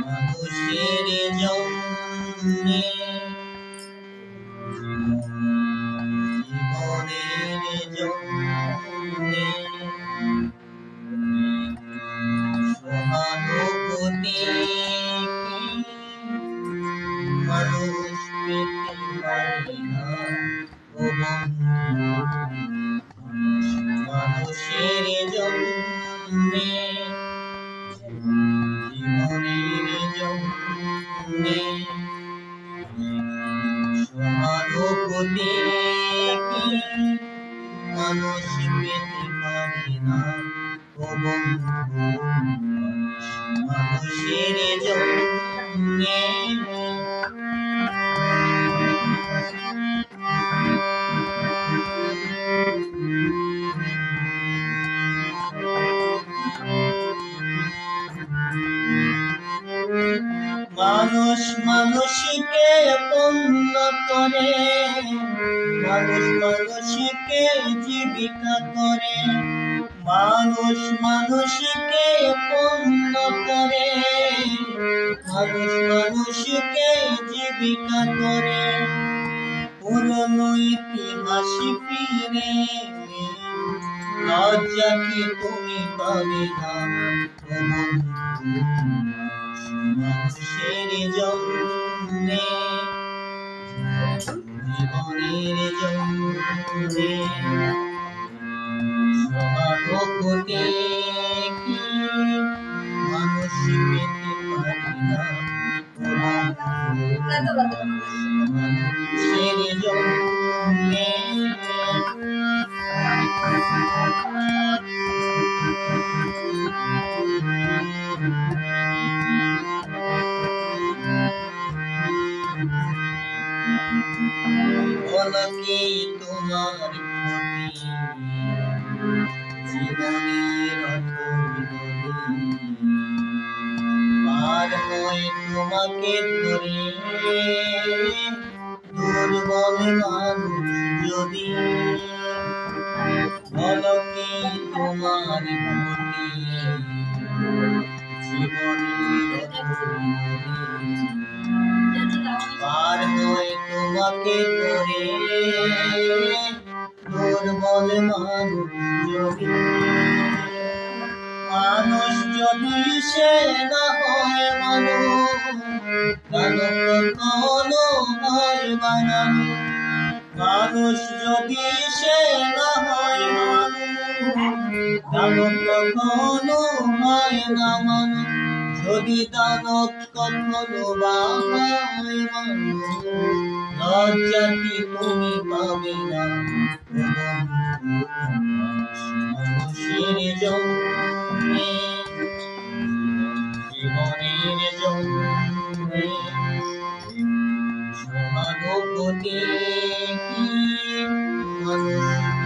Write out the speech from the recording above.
মানুষের জন্যে জীবনের জন্যে সহানুভূতি মানুষ পেতে পারে না ও বন্ধু। মানুষের জন্যে জীবনের জন্যে সহানুভূতি মানুষ পেতে পারে না ও বন্ধু। মানুষের জন্যে মানুষ মানুষকে পূর্ণ করে, মানুষ মানুষকে জীবিকা করে, মানুষ মানুষকে পূর্ণ করে, মানুষ মানুষকে জীবিকা করে। পুরনো ইতিহাস ফিরে লজ্জা কি তুমি পাবে না ও বন্ধু। মানুষের জন্যে জীবনের জন্যে সহানুভূতি কি মানুষ পেতে পারে না মানুষের জন্যে। বলো কি তোমার ক্ষতি জীবনের পার হয়ে তোমাকে ধরে দুর্বল মানুষ যদি। বলো কি তোমার ক্ষতি জীবনের পার হয়ে তোমাকে ধরে দুর্বল মানুষ যদি। মানুষ যদি সে না হয় মানুষ কেন কখনো হয় বানানো। মানুষ যদি সে না হয় মানুষ কেন কখনো হয় না মানুষ। যদি দানব কখনো বা হয় মানুষ লজ্জা কি তুমি পাবে না মানুষের জন্যে জীবনের জন্যে সহানুভূতি কি মানুষ